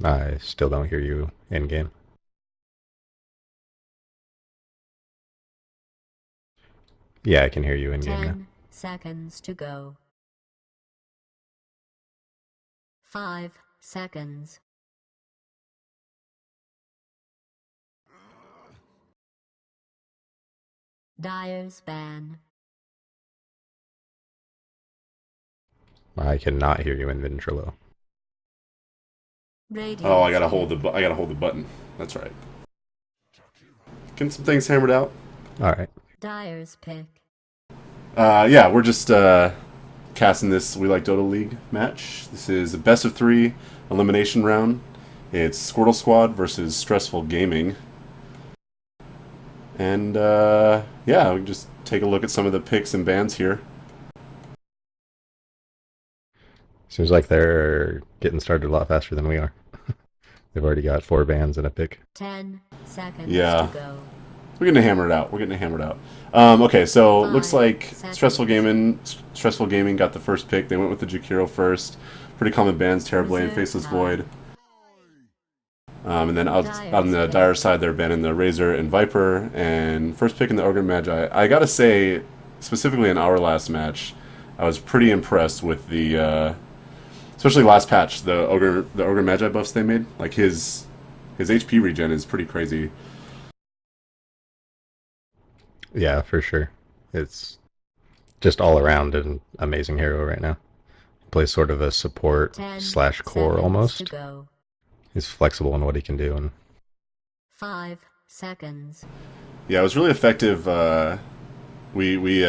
I still don't hear you in game. Yeah, I can hear you in game now. 10 seconds to go. 5 seconds. Dyer's ban. I cannot hear you in ventrilo. Oh, Radiant's I gotta hold the button. That's right. Getting some things hammered out. All right. Dyer's pick. Yeah, we're just casting this We Like Dota League match. This is a best of 3 elimination round. It's Squirtle Squad versus Stressful Gaming. And yeah, we can just take a look at some of the picks and bans here. Seems like they're getting started a lot faster than we are. They've already got 4 bans and a pick. 10 seconds Yeah. to go. We're getting to hammer it out. Okay, so looks like Stressful Gaming got the first pick. They went with the Jakiro first. Pretty common bans, Terrorblade and Faceless Void. And then out on the Dire side, they're banning the Razor and Viper. And first pick in the Ogre Magi. I gotta say, specifically in our last match, I was pretty impressed with the, especially last patch, the Ogre Magi buffs they made. Like his HP regen is pretty crazy. Yeah, for sure. It's just all around an amazing hero right now. He plays sort of a support slash core almost. He's flexible in what he can do. And 5 seconds. Yeah, it was really effective. We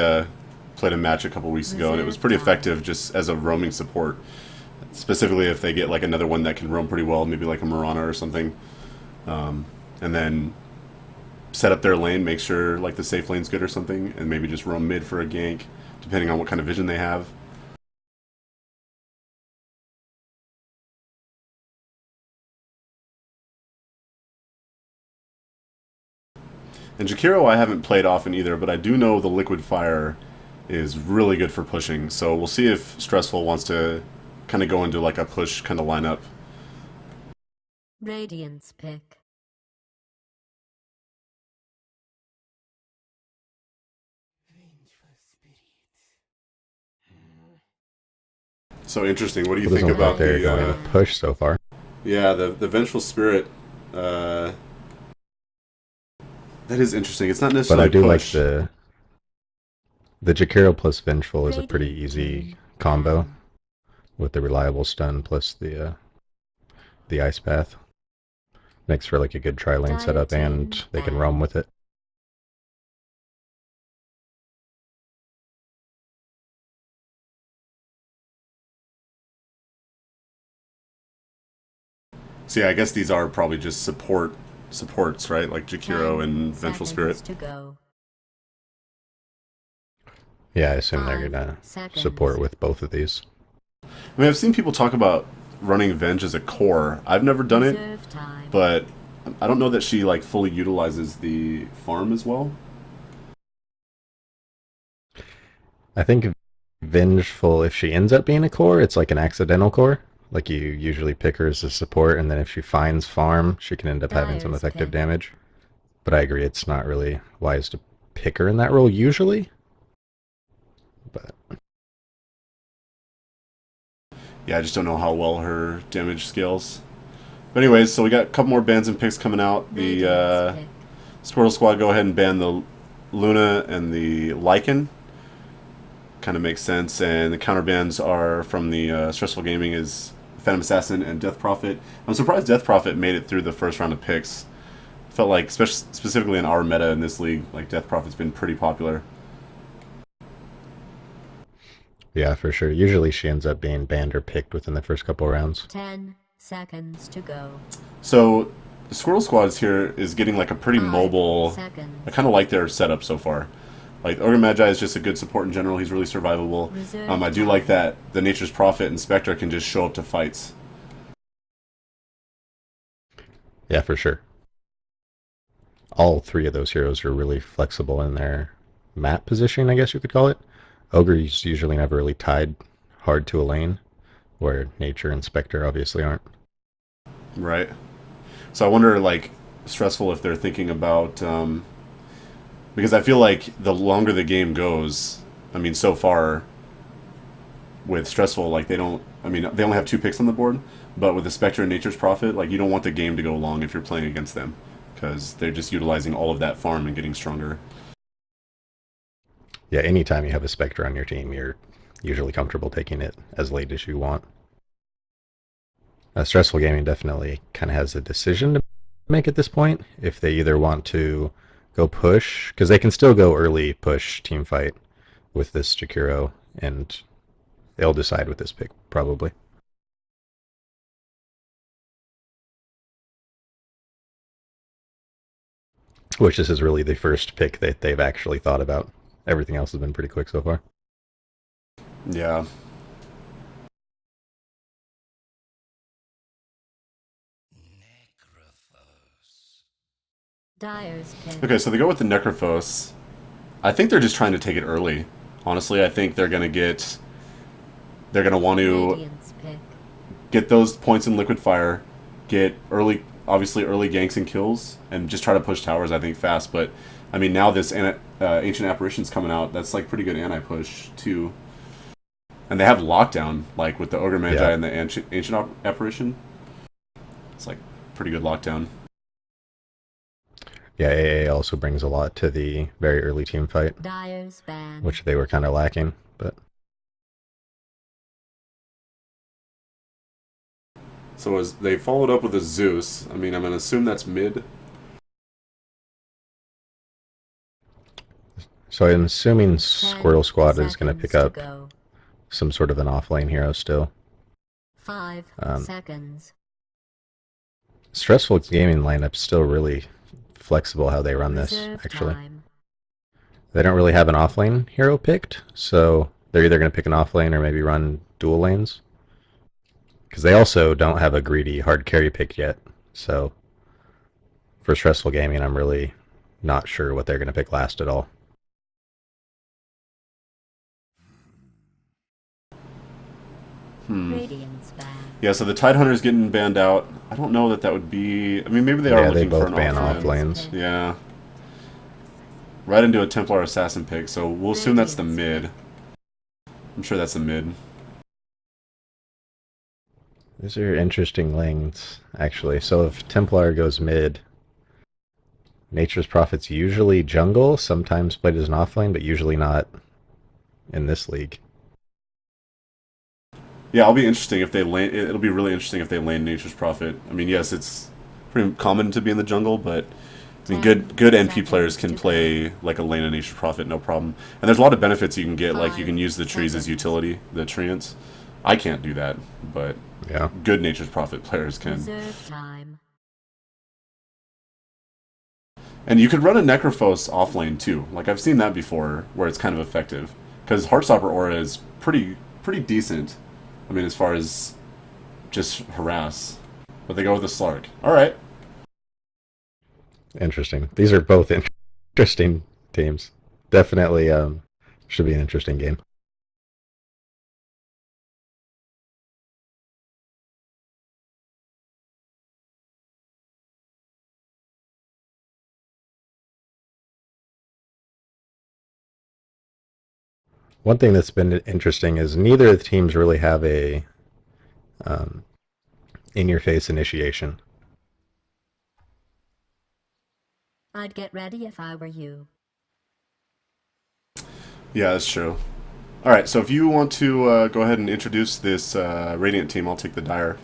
played a match a couple weeks ago, and it was pretty effective just as a roaming support. Specifically, if they get like another one that can roam pretty well, maybe like a Mirana or something, and then set up their lane, make sure like the safe lane's good or something, and maybe just roam mid for a gank, depending on what kind of vision they have. And Jakiro I haven't played often either, but I do know the Liquid Fire is really good for pushing, so we'll see if Stressful wants to kind of go into like a push kind of lineup. Radiant's pick. So interesting. What do you it think doesn't look like about they're going to push so far. Yeah, the Vengeful Spirit. That is interesting. It's not necessarily. But I do push. like the Jakiro plus Vengeful is a pretty easy combo with the reliable stun plus the ice path. Makes for like a good tri-lane setup, and they can roam with it. So yeah, I guess these are probably just supports, right? Like Jakiro and Vengeful Spirit. Yeah, I assume they're gonna support with both of these. I mean, I've seen people talk about running Venge as a core. I've never done it, but I don't know that she like fully utilizes the farm as well. I think Vengeful, if she ends up being a core, it's like an accidental core. Like you usually pick her as a support, and then if she finds farm, she can end up having some effective damage. But I agree, it's not really wise to pick her in that role usually. But yeah, I just don't know how well her damage scales. But anyways, so we got a couple more bans and picks coming out. The Squirtle Squad go ahead and ban the Luna and the Lycan. Kind of makes sense. And the counter bans are from the Stressful Gaming is Phantom Assassin and Death Prophet. I'm surprised Death Prophet made it through the first round of picks. Felt like, specifically in our meta in this league, like Death Prophet's been pretty popular. yeah, for sure. Usually she ends up being banned or picked within the first couple rounds. 10 seconds to go. So the Squirtle Squad here is getting like a pretty mobile. I kind of like their setup so far. Like Ogre Magi is just a good support in general. He's really survivable. I do like that the Nature's Prophet and Spectre can just show up to fights. Yeah, for sure. All 3 of those heroes are really flexible in their map positioning, I guess you could call it. Ogre's usually never really tied hard to a lane, where Nature and Spectre obviously aren't. Right. So I wonder, like, stressful if they're thinking about because I feel like the longer the game goes, I mean, so far with stressful, like they don't. I mean, they only have 2 picks on the board, but with the Spectre and Nature's Prophet, like you don't want the game to go long if you're playing against them because they're just utilizing all of that farm and getting stronger. Yeah, anytime you have a Spectre on your team, you're usually comfortable taking it as late as you want. Stressful gaming definitely kind of has a decision to make at this point. If they either want to go push, because they can still go early push team fight with this Jakiro, and they'll decide with this pick probably. Which this is really the first pick that they've actually thought about. Everything else has been pretty quick so far. Yeah. Dyer's pick. Okay, so they go with the Necrophos. I think they're just trying to take it early. Honestly, I think they're gonna get. They're gonna want to Radiant's pick. get those points in Liquid Fire, get early, obviously early ganks and kills, and just try to push towers. I think fast, but I mean now this Ancient Apparition's coming out. That's like pretty good anti-push too, and they have lockdown like with the Ogre Magi and the Ancient Apparition. It's like pretty good lockdown. Yeah, AA also brings a lot to the very early team fight, Dyer's ban. which they were kind of lacking. But So as they followed up with a Zeus, I mean I'm gonna assume that's mid. so I'm assuming 10 Squirtle Squad is going to pick seconds up to go. some sort of an offlane hero still. 5 seconds. Stressful gaming lineup's still really flexible how they run this, Reserve actually. time. They don't really have an offlane hero picked, so they're either going to pick an offlane or maybe run dual lanes. Because they also don't have a greedy hard carry pick yet, so for stressful gaming, I'm really not sure what they're going to pick last at all. Radiant's ban. Yeah, so the Tidehunter's getting banned out. I don't know that that would be. I mean, maybe they are Yeah, they looking for both an ban offlane. off lanes. Yeah. Right into a Templar Assassin pick, so we'll assume that's the mid. I'm sure that's the mid. These are interesting lanes, actually. So if Templar goes mid, Nature's Prophet's usually jungle, sometimes played as an offlane, but usually not in this league. Yeah, it'll be interesting if they lane. It'll be really interesting if they lane Nature's Prophet. I mean, yes, it's pretty common to be in the jungle, but I mean, good NP players can play like a lane of Nature's Prophet, no problem. And there's a lot of benefits you can get, like you can use the trees as utility, the treants. I can't do that, but Yeah. good Nature's Prophet players can. Reserve time. And you could run a Necrophos off lane too. Like I've seen that before, where it's kind of effective because Heartstopper aura is pretty decent. I mean, as far as just harass, but they go with a Slark. All right. Interesting. These are both interesting teams. Definitely should be an interesting game. One thing that's been interesting is neither of the teams really have a in-your-face initiation. I'd get ready if I were you. Yeah, that's true. All right. So if you want to go ahead and introduce this Radiant team, I'll take the Dire.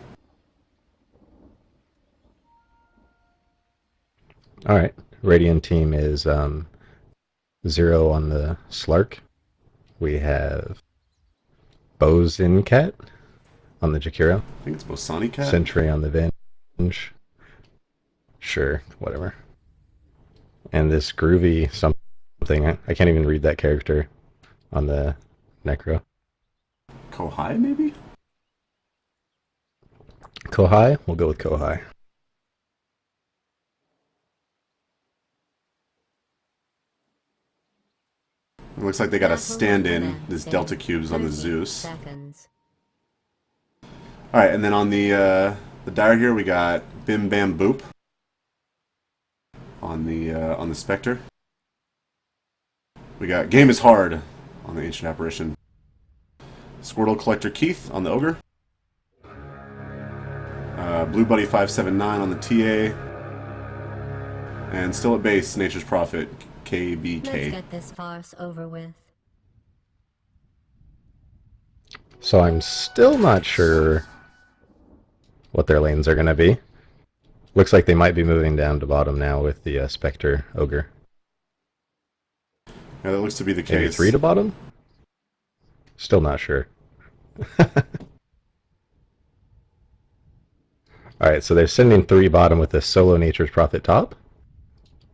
All right. Radiant team is 0 on the Slark. We have Bosun Cat on the Jakiro. I think it's Bosani Cat. Sentry on the Venge. Sure, whatever. And this groovy something, I can't even read that character on the Necro. Kohai, maybe? Kohai? We'll go with Kohai. It looks like they got a stand-in, this Delta Cubes on the Zeus. Seconds. Alright, and then on the The Dire here, we got Bim Bam Boop on the Spectre. We got Game is Hard on the Ancient Apparition. Squirtle Collector Keith on the Ogre. Blue Buddy 579 on the TA. And still at base, Nature's Prophet, KBK. Let's get this farce over with. So I'm still not sure what their lanes are going to be. Looks like they might be moving down to bottom now with the Spectre Ogre. Yeah, that looks to be the case. Maybe 3 to bottom? Still not sure. Alright, so they're sending 3 bottom with a solo Nature's Prophet top?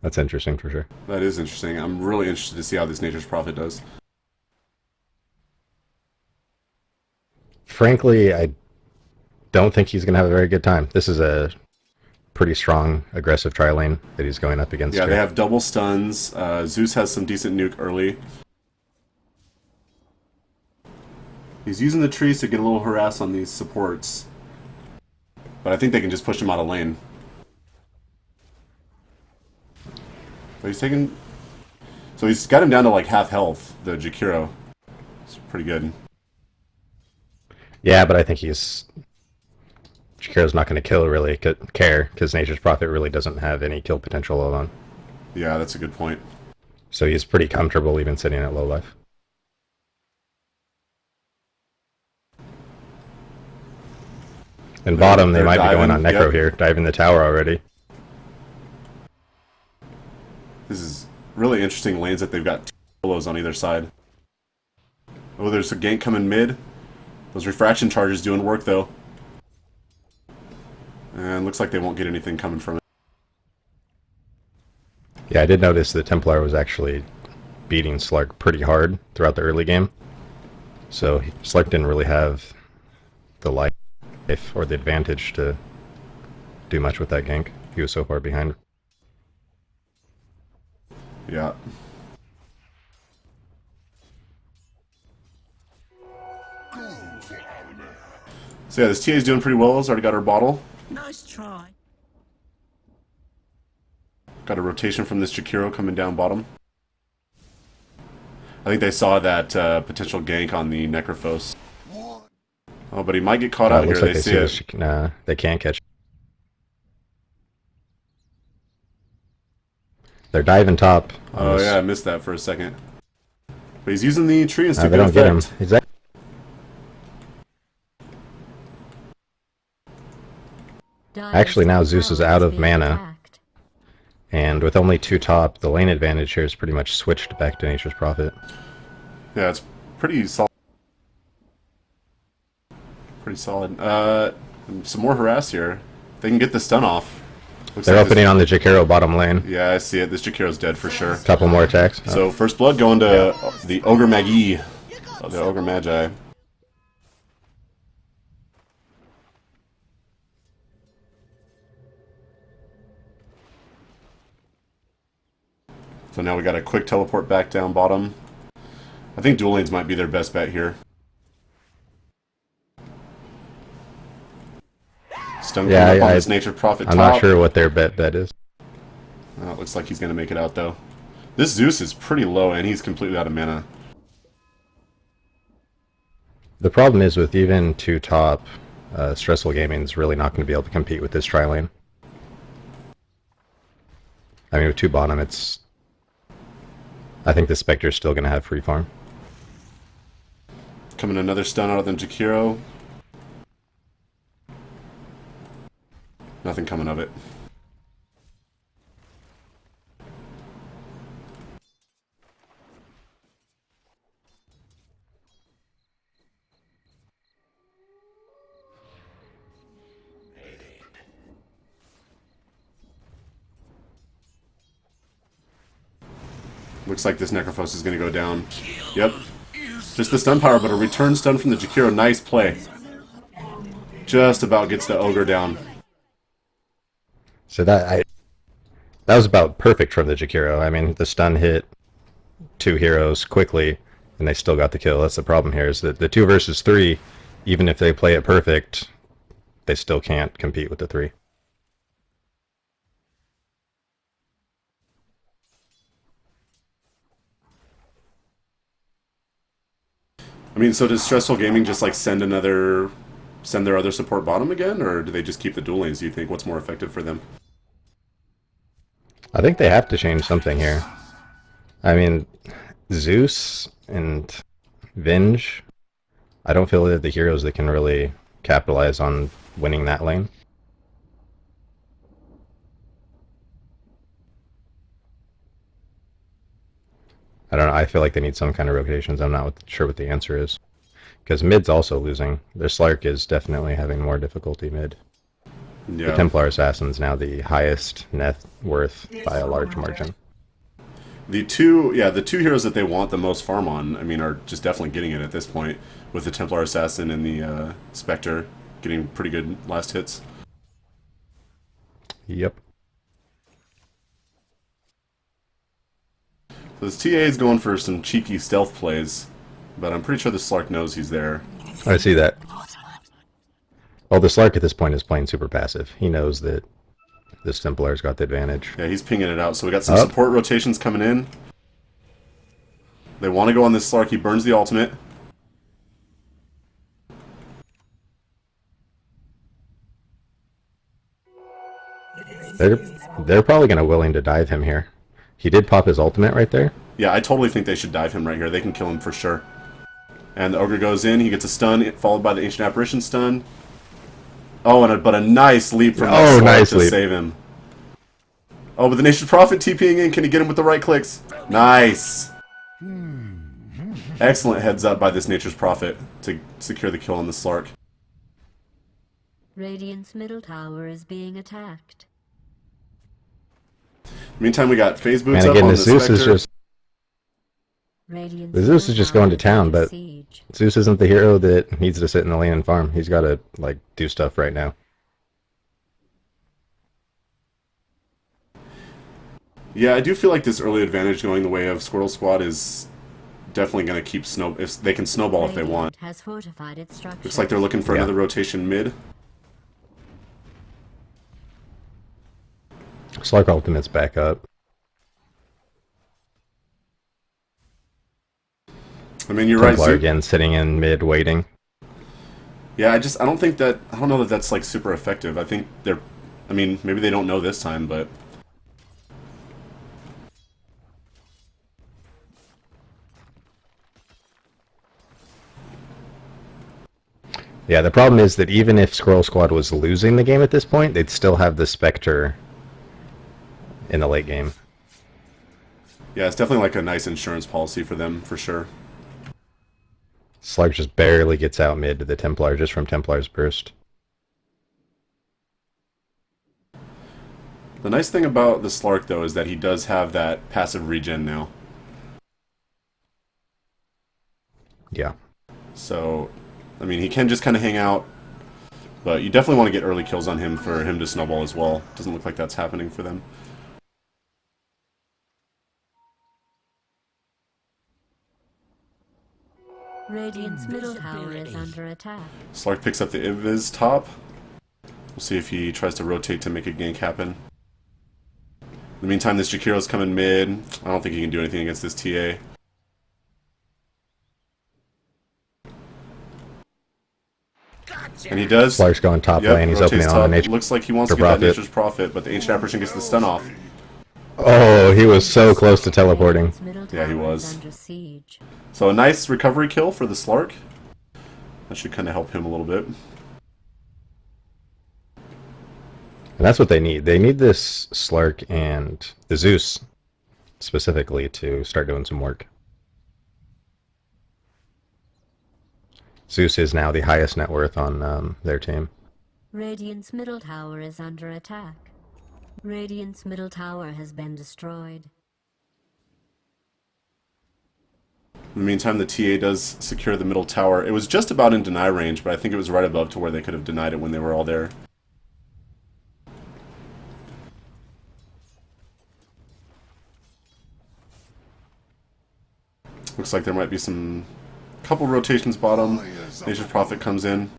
That's interesting for sure. That is interesting. I'm really interested to see how this Nature's Prophet does. Frankly, I don't think he's going to have a very good time. This is a pretty strong, aggressive tri-lane that he's going up against. Yeah, here. they have double stuns. Zeus has some decent nuke early. He's using the trees to get a little harass on these supports. But I think they can just push him out of lane. But he's taking... So he's got him down to like half health, the Jakiro. It's pretty good. Yeah, but I think Jakiro's not going to care, because Nature's Prophet really doesn't have any kill potential alone. Yeah, that's a good point. So he's pretty comfortable even sitting at low life. And bottom, they might be going on Necro here, diving the tower already. This is really interesting lanes that they've got 2 solos on either side. Oh, there's a gank coming mid. Those refraction charges doing work though. And looks like they won't get anything coming from it. Yeah, I did notice the Templar was actually beating Slark pretty hard throughout the early game. So Slark didn't really have the life or the advantage to do much with that gank. He was so far behind. Yeah. So yeah, this TA is doing pretty well. It's already got her bottle. Nice try. Got a rotation from this Jakiro coming down bottom. I think they saw that potential gank on the Necrophos. Oh, but he might get caught out here. Looks like they see it. Nah, they can't catch. They're diving top. Oh yeah, I missed that for a second. But he's using the tree and They don't get him. Actually, now Zeus is out of mana. And with only 2 top, the lane advantage here is pretty much switched back to Nature's Prophet. Yeah, it's pretty solid. Pretty solid. Some more harass here. They can get the stun off. They're opening on the Jakiro bottom lane. Yeah, I see it. This Jakiro's dead for sure. Couple more attacks. So first blood going to the Ogre Magi. The Ogre Magi. So now we got a quick teleport back down bottom. I think dual lanes might be their best bet here. Stun coming up on this Nature's Prophet top. I'm not sure what their bet is. It looks like he's going to make it out though. This Zeus is pretty low and he's completely out of mana. The problem is with even 2 top, Stressful Gaming is really not going to be able to compete with this tri-lane. I mean, with 2 bottom, I think the Spectre's still going to have free farm. Coming another stun out of them Jakiro. Nothing coming of it. Looks like this Necrophos is going to go down. Yep. Just the stun power, but a return stun from the Jakiro. Nice play. Just about gets the Ogre down. So that was about perfect from the Jakiro. I mean, the stun hit 2 heroes quickly, and they still got the kill. That's the problem here, is that the 2 versus 3, even if they play it perfect, they still can't compete with the 3. I mean, so does Stressful Gaming just like send their other support bottom again, or do they just keep the dual lanes? Do you think what's more effective for them? I think they have to change something here. I mean, Zeus and Venge, I don't feel they're the heroes that can really capitalize on winning that lane. I don't know. I feel like they need some kind of rotations. I'm not sure what the answer is. Because mid's also losing. Their Slark is definitely having more difficulty mid. The Yeah. Templar Assassin's now the highest net worth by a large margin. The two heroes that they want the most farm on, I mean, are just definitely getting it at this point, with the Templar Assassin and the Spectre getting pretty good last hits. Yep. So this TA is going for some cheeky stealth plays, but I'm pretty sure the Slark knows he's there. I see that. Well, the Slark at this point is playing super passive. He knows that this Templar's got the advantage. Yeah, he's pinging it out. So we got some support rotations coming in. They want to go on this Slark. He burns the ultimate. They're probably going to willing to dive him here. He did pop his ultimate right there. Yeah, I totally think they should dive him right here. They can kill him for sure. And the Ogre goes in. He gets a stun, followed by the Ancient Apparition stun. Oh, but a nice leap from that Slark to save him. Oh, but the Nature's Prophet TPing in. Can he get him with the right clicks? Nice. Excellent heads up by this Nature's Prophet to secure the kill on the Slark. Radiant's middle tower is being attacked. Meantime, we got phase boots And up again, on the the Zeus Spectre. is just Zeus is just going to town, but Zeus isn't the hero that needs to sit in the lane and farm. He's got to like do stuff right now. Yeah, I do feel like this early advantage going the way of Squirtle Squad is definitely going to keep if they can snowball if they want. Has fortified its structure. Looks like they're looking for another rotation mid. Slark ultimate's back up. I mean, you're Templar right. Again, sitting in mid, waiting. Yeah, I don't know that that's like super effective. I mean, maybe they don't know this time, but Yeah, the problem is that even if Squirrel Squad was losing the game at this point, they'd still have the Spectre in the late game. yeah, it's definitely like a nice insurance policy for them, for sure. Slark just barely gets out mid to the Templar just from Templar's burst. The nice thing about the Slark, though, is that he does have that passive regen now. Yeah. So, I mean, he can just kind of hang out, but you definitely want to get early kills on him for him to snowball as well. Doesn't look like that's happening for them. Radiant's middle tower is under attack. Slark picks up the Invis top. We'll see if he tries to rotate to make a gank happen. In the meantime, this Jakiro's coming mid. I don't think he can do anything against this TA. And he does. Slark's going top lane. He's opening on the Nature. Looks like he wants to get that Nature's Prophet, but the Ancient Apparition gets the stun off. Oh, he was so close to teleporting. Yeah, he was. So a nice recovery kill for the Slark. That should kind of help him a little bit. And that's what they need. They need this Slark and the Zeus specifically to start doing some work. Zeus is now the highest net worth on their team. Radiant's middle tower is under attack. Radiant's middle tower has been destroyed. In the meantime, the TA does secure the middle tower. It was just about in deny range, but I think it was right above to where they could have denied it when they were all there. Looks like there might be some couple rotations bottom. Nature's Prophet comes in.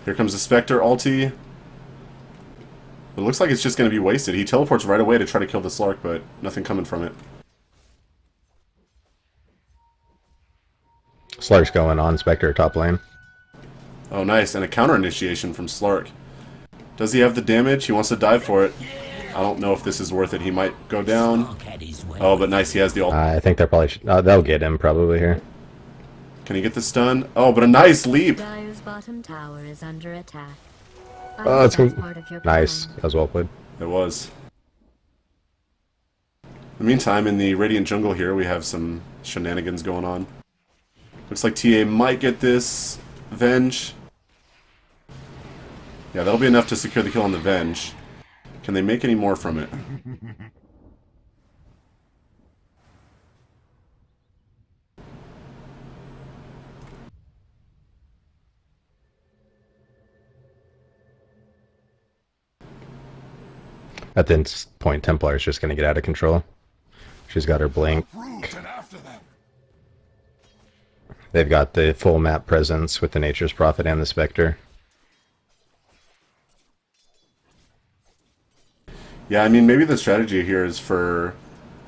Here comes the Spectre ulti. It looks like it's just going to be wasted. He teleports right away to try to kill the Slark, but nothing coming from it. Slark's going on Spectre top lane. Oh, nice. And a counter initiation from Slark. Does he have the damage? He wants to dive for it. I don't know if this is worth it. He might go down. Oh, but nice. He has the ult. I think they're probably... they'll get him probably here. Can he get the stun? Oh, but a nice leap. Dire's bottom tower is under attack. Oh, it's nice. That was well played. It was. In the meantime, in the Radiant jungle here, we have some shenanigans going on. Looks like TA might get this Venge. Yeah, that'll be enough to secure the kill on the Venge. Can they make any more from it? At this point, Templar is just going to get out of control. She's got her blink. They've got the full map presence with the Nature's Prophet and the Spectre. Yeah, I mean, maybe the strategy here is for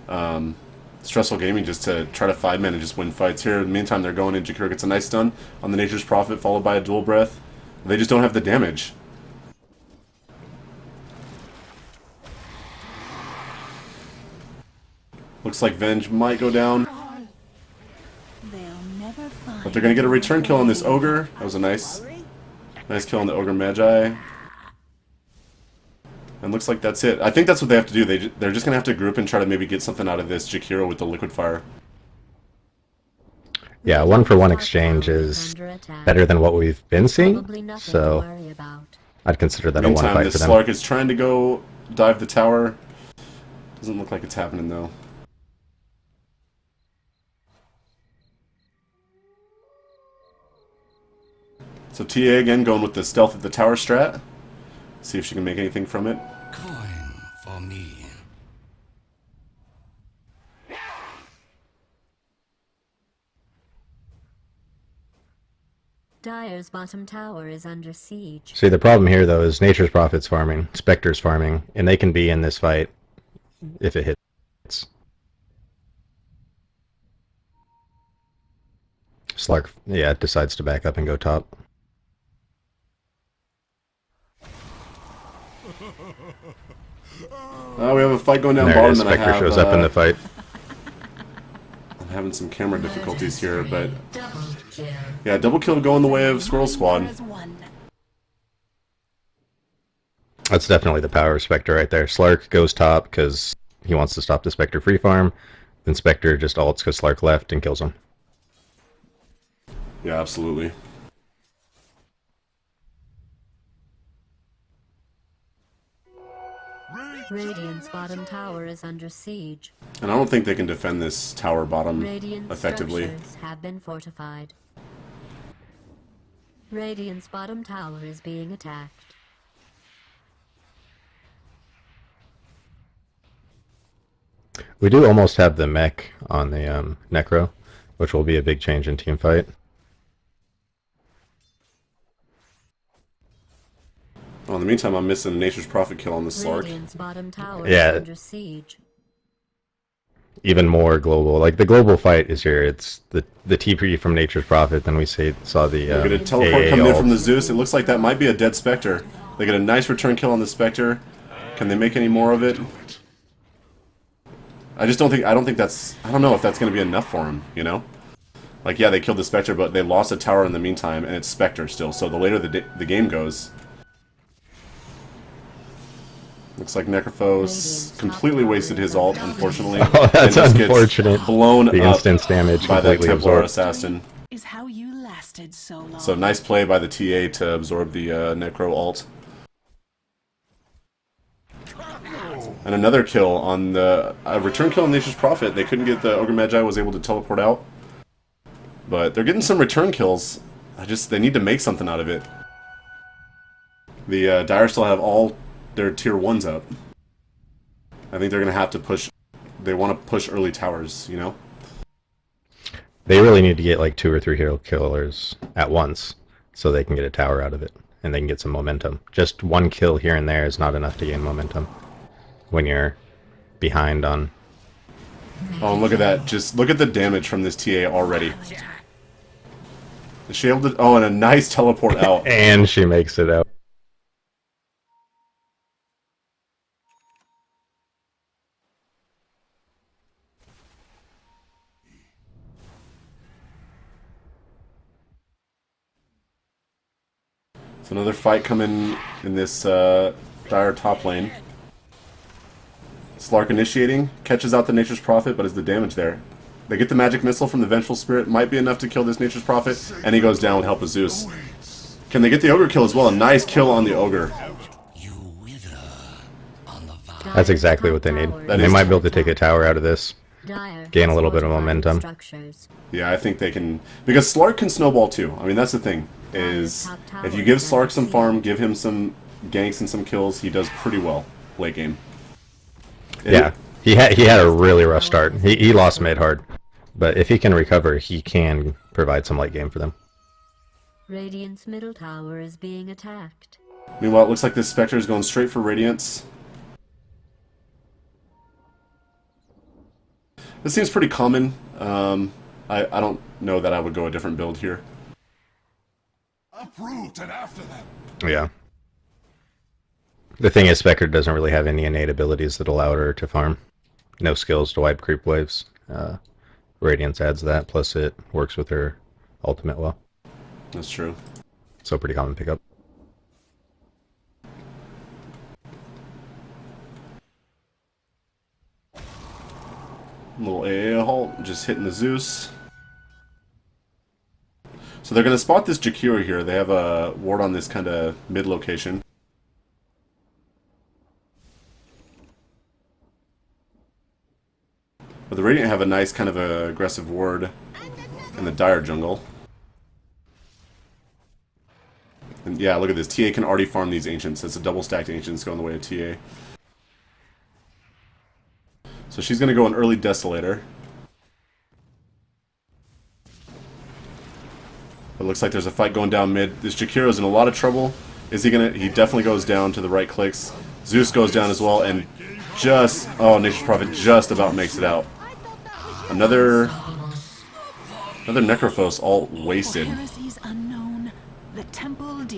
Stressful Gaming just to try to 5-man and just win fights. Here, in the meantime, they're going in. Jakiro gets a nice stun on the Nature's Prophet, followed by a dual breath. They just don't have the damage. Looks like Venge might go down. But they're going to get a return kill on this Ogre. That was a nice kill on the Ogre Magi. And looks like that's it. I think that's what they have to do. They're just going to have to group and try to maybe get something out of this Jakiro with the Liquid Fire. Yeah, 1-for-1 exchange is better than what we've been seeing, so I'd consider that a one Meantime, fight this for them. Slark is trying to go dive the tower. Doesn't look like it's happening, though. So TA again going with the stealth of the tower strat. See if she can make anything from it. Coin for me. Dire's bottom tower is under siege. See, the problem here, though, is Nature's Prophet's farming, Spectre's farming, and they can be in this fight if it hits. Slark, yeah, decides to back up and go top. We have a fight going down There it bottom, is. and I Spectre have, shows up in the fight. I'm having some camera difficulties here, but yeah, double kill going the way of Squirtle Squad. That's definitely the power of Spectre right there. Slark goes top because he wants to stop the Spectre free farm. Then Spectre just ults because Slark left and kills him. Yeah, absolutely. Radiant's bottom tower is under siege. And I don't think they can defend this tower bottom Radiant effectively. structures have been fortified. Radiant's bottom tower is being attacked. We do almost have the mech on the Necro, which will be a big change in team fight. Oh, in the meantime, I'm missing Nature's Prophet kill on the Slark. Radiant's bottom tower Yeah. is under siege. Even more global. Like, the global fight is here. It's the TP from Nature's Prophet, then we saw the They get a teleport AA coming in ult. from the Zeus. It looks like that might be a dead Spectre. They get a nice return kill on the Spectre. Can they make any more of it? I don't think that's... I don't know if that's going to be enough for him, you know? Like, yeah, they killed the Spectre, but they lost a tower in the meantime, and it's Spectre still, so the later the game goes... Looks like Necrophos completely wasted his ult, unfortunately. Oh, that's and just gets unfortunate. blown The up instance damage by that completely Templar absorbed. assassin. Is how you lasted so long. So nice play by the TA to absorb the Necro ult. And another kill on the return kill on Nature's Prophet. They couldn't get the Ogre Magi, was able to teleport out. But they're getting some return kills. They need to make something out of it. The Dire still have all their tier 1s up. I think they're going to have to push... They want to push early towers, you know? They really need to get like 2 or 3 hero killers at once so they can get a tower out of it. and they can get some momentum. Just one kill here and there is not enough to gain momentum when you're behind on. Oh, look at that. Just look at the damage from this TA already. Is she able to... Oh, and a nice teleport out. And she makes it out. It's another fight coming in this dire top lane. Slark initiating, catches out the Nature's Prophet, but is the damage there? They get the magic missile from the Vengeful Spirit, might be enough to kill this Nature's Prophet, and he goes down with help of Zeus. Can they get the Ogre kill as well? A nice kill on the Ogre. That's exactly what they need. They might be able to take a tower out of this, gain a little bit of momentum. Yeah, I think they can, because Slark can snowball too. I mean, that's the thing, is if you give Slark some farm, give him some ganks and some kills, he does pretty well late game. Yeah, he had a really rough start. He lost mid hard, but if he can recover, he can provide some late game for them. Radiant's middle tower is being attacked. Meanwhile, it looks like this Spectre is going straight for Radiance. This seems pretty common. I don't know that I would go a different build here. Uproot and after them. Yeah. The thing is, Spectre doesn't really have any innate abilities that allow her to farm. No skills to wipe creep waves. Radiance adds that, plus it works with her ultimate well. That's true. So pretty common pickup. Little AA halt, just hitting the Zeus. So they're going to spot this Jakiro here. They have a ward on this kind of mid location. But the Radiant have a nice kind of aggressive ward in the Dire jungle. And yeah, look at this. TA can already farm these Ancients. That's a double stacked Ancients going the way of TA. So she's going to go an early Desolator. It looks like there's a fight going down mid. This Jakiro's in a lot of trouble. Is he going to... He definitely goes down to the right clicks. Zeus goes down as well, and just... Oh, Nature's Prophet just about makes it out. Another Necrophos all wasted.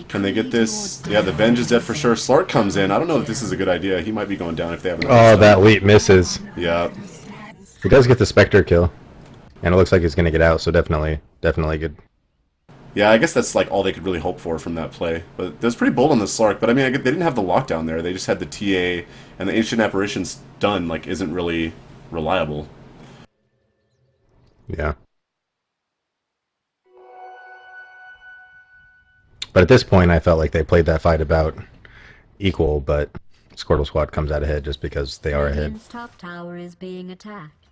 Can they get this? Yeah, the Venge is dead for sure. Slark comes in. I don't know if this is a good idea. He might be going down if they have an... Oh, that leap misses. Yeah. He does get the Spectre kill. And it looks like he's going to get out, so definitely good. Yeah, I guess that's like all they could really hope for from that play. But that was pretty bold on the Slark. But I mean, they didn't have the lockdown there. They just had the TA, and the Ancient Apparition stun like isn't really reliable. Yeah. But at this point, I felt like they played that fight about equal, but Squirtle Squad comes out ahead just because they are ahead. Radiant's top tower is being attacked.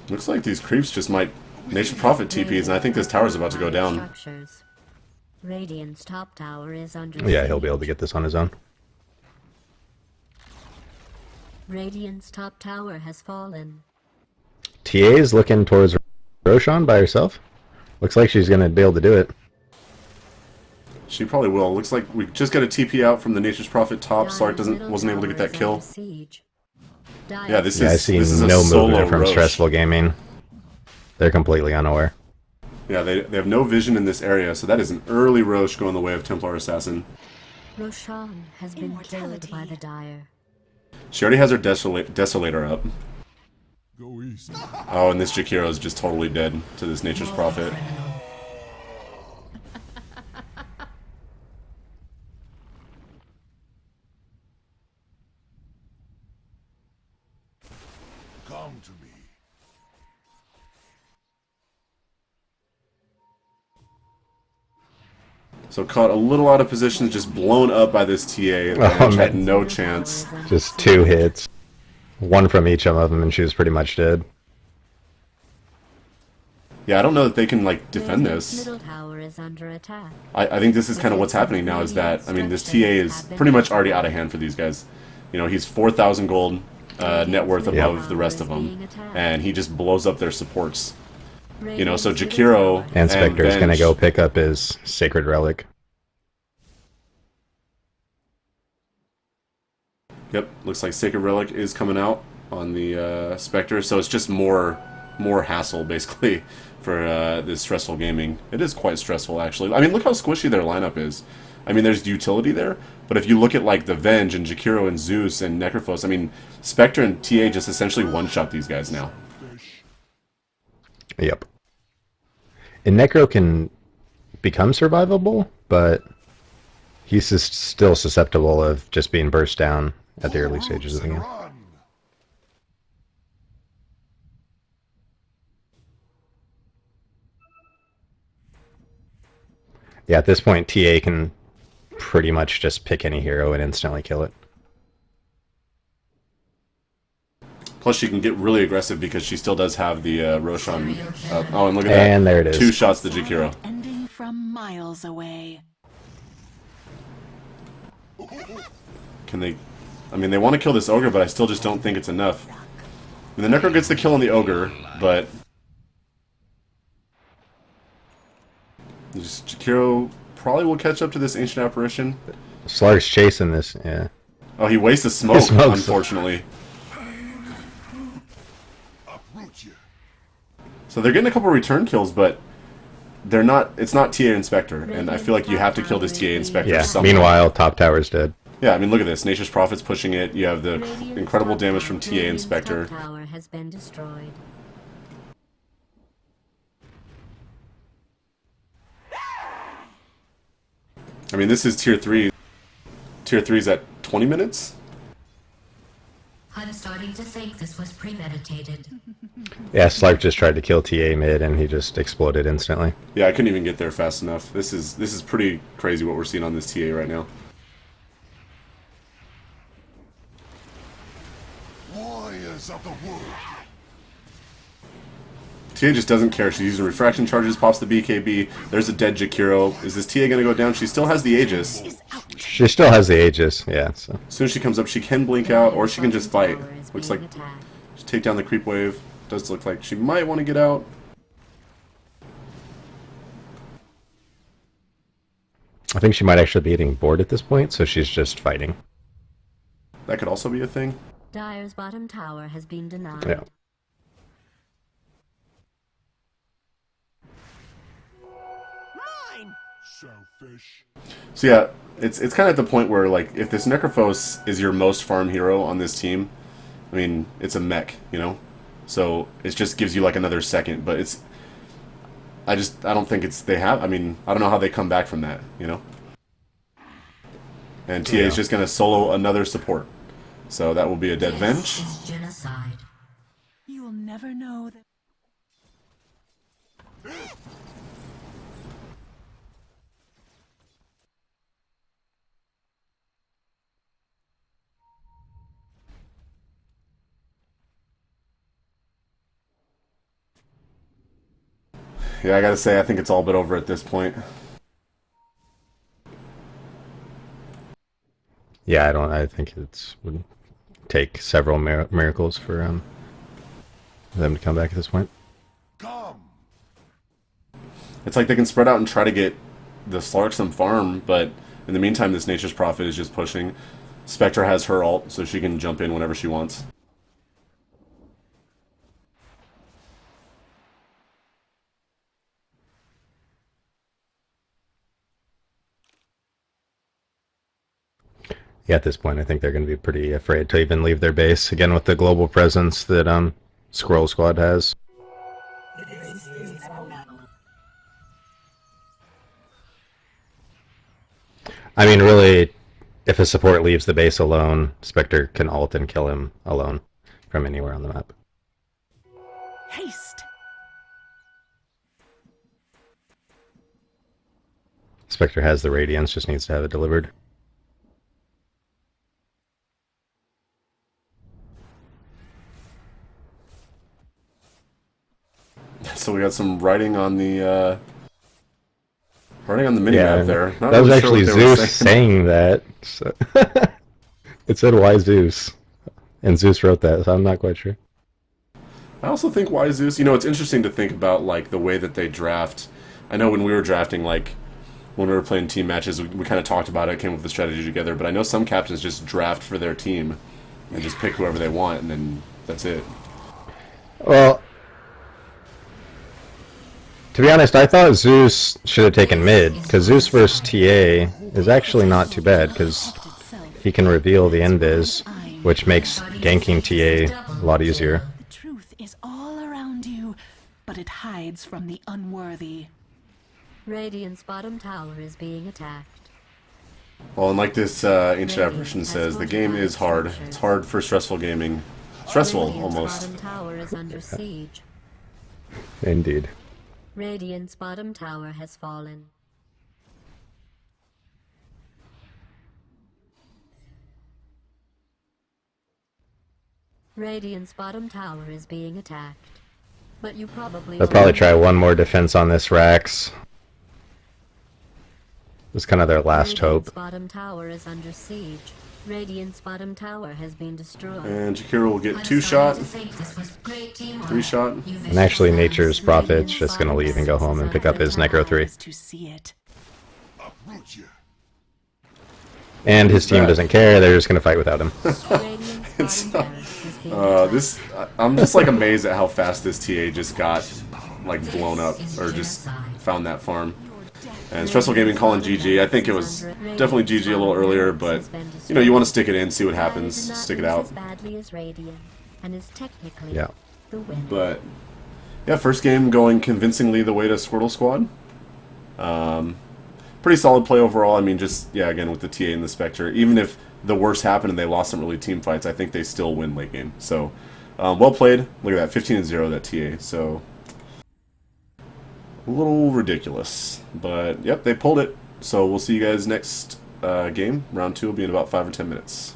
Looks like these creeps just might Nation Prophet TPs, and I think this tower's about to go down. Structures. Radiant's top tower is under Yeah, he'll be able to get this on his own. Radiant's top tower has fallen. TA is looking towards Roshan by herself. Looks like she's going to be able to do it. She probably will. Looks like we just got a TP out from the Nature's Prophet top. Slark wasn't able to get that kill. Yeah, this I is see this is a no solo movement from Roche. Stressful Gaming. They're completely unaware. Yeah, they have no vision in this area, so that is an early Roche going the way of Templar Assassin. Roshan has been killed by the Dire. She already has her Desolator up. Go east. Oh, and this Jakiro is just totally dead to this Nature's Prophet. Come to me. So caught a little out of position, just blown up by this TA, and had no chance. Just 2 hits. One from each of them, and she was pretty much dead. Yeah, I don't know that they can, like, defend this. Middle tower is under attack. I think this is kind of what's happening now, is that, I mean, this TA is pretty much already out of hand for these guys. You know, he's 4,000 gold net worth above the rest of them, and he just blows up their supports. You know, so Radiant's middle Jakiro tower And has Spectre is Venge. going to go pick up his Sacred Relic. Yep, looks like Sacred Relic is coming out on the Spectre, so it's just more hassle, basically, for this stressful gaming. It is quite stressful, actually. I mean, look how squishy their lineup is. I mean, there's utility there, but if you look at, like, the Venge and Jakiro and Zeus and Necrophos, I mean, Spectre and TA just essentially one-shot these guys now. Yep. And Necro can become survivable, but he's just still susceptible of just being burst down at the early stages of the game. Run. Yeah, at this point, TA can pretty much just pick any hero and instantly kill it. Plus, she can get really aggressive because she still does have the Roshan up. Oh, and look at that. And there it is. 2 shots to Jakiro. Ending from miles away. Can they... I mean, they want to kill this Ogre, but I still just don't think it's enough. I mean, the Necro gets the kill on the Ogre, but... Just Jakiro probably will catch up to this Ancient Apparition. Slark's chasing this, yeah. Oh, he wastes smoke, He smokes. unfortunately. Uproot you. So they're getting a couple return kills, but they're not. It's not TA Inspector, and I feel like you have to kill this TA Inspector. Yeah, somewhere. meanwhile, top tower's dead. Yeah, I mean, look at this. Nature's Prophet's pushing it. You have the Radiant's incredible top damage tower- from TA Radiant's Inspector. top tower has been destroyed. I mean, this is tier 3. Tier 3's at 20 minutes? I'm starting to think this was premeditated. Yeah, Slark just tried to kill TA mid, and he just exploded instantly. Yeah, I couldn't even get there fast enough. This is pretty crazy what we're seeing on this TA right now. Warriors of the wood. TA just doesn't care. She's using refraction charges, pops the BKB. There's a dead Jakiro. Is this TA going to go down? She still has the Aegis. Is out. She still has the Aegis, yeah, so... As soon as she comes up, she can blink out, or she can just fight. Tower is Looks like being attacked. just take down the creep wave. Does look like she might want to get out. I think she might actually be getting bored at this point, so she's just fighting. That could also be a thing. Dire's bottom tower has been denied. Yeah. Selfish. So yeah, it's kind of at the point where, like, if this Necrophos is your most farm hero on this team, I mean, it's a mech, you know? So it just gives you like another second, but it's... I don't think it's... They have... I mean, I don't know how they come back from that, you know? And TA is just going to solo another support. So that will be a dead Venge. This is genocide. You will never know that. Yeah, I gotta say, I think it's all but over at this point. Yeah, I think it's would take several miracles for them to come back at this point. Come. It's like they can spread out and try to get the Slark some farm, but in the meantime, this Nature's Prophet is just pushing. Spectre has her ult, so she can jump in whenever she wants. Yeah, at this point, I think they're going to be pretty afraid to even leave their base, again with the global presence that Squirrel Squad has. I mean, really, if a support leaves the base alone, Spectre can ult and kill him alone from anywhere on the map. Haste. Spectre has the Radiance, just needs to have it delivered. So we got some writing on the minimap there. Not that was really sure actually what they were Zeus saying. saying that. So it said, "Why Zeus?" And Zeus wrote that, so I'm not quite sure. I also think why Zeus. You know, it's interesting to think about like the way that they draft. I know when we were drafting, like when we were playing team matches, we kind of talked about it, came up with the strategy together. But I know some captains just draft for their team and just pick whoever they want, and then that's it. Well, to be honest, I thought Zeus should have taken mid, because Zeus versus TA is actually not too bad, because he can reveal the invis, which makes ganking TA a lot easier. The truth is all around you, but it hides from the unworthy. Radiant's bottom tower is being attacked. Well, and like this ancient apparition says, the game is hard. It's hard for stressful gaming. Stressful, Radiant's almost. bottom tower is under siege. Indeed. Radiant's bottom tower has fallen. Radiant's bottom tower is being attacked. But you probably They'll probably try one more defense on this Rax. It's kind of their last Radiant's hope. bottom tower is under siege. Radiant's bottom tower has been destroyed. And Jakira will get 2-shot, 3-shot. And actually, Nature's Prophet's just going to leave and go home and pick up his Necro 3. To see it. Uproot you. And his team doesn't care, they're just going to fight without him. Radiant's bottom barracks is being attacked. I'm just like amazed at how fast this TA just got like blown up, or just found that farm. And Stressful Gaming calling GG. I think it was definitely GG a little earlier, but you know, you want to stick it in, see what happens, stick it out. As badly as Radiant, and is technically Yeah. the winner. But yeah, first game going convincingly the way to Squirtle Squad. Pretty solid play overall. I mean, just yeah, again with the TA and the Spectre. Even if the worst happened and they lost some early team fights, I think they still win late game. So well played. Look at that, 15-0 that TA. So a little ridiculous, but yep, they pulled it. So we'll see you guys next game. Round 2 will be in about 5 or 10 minutes.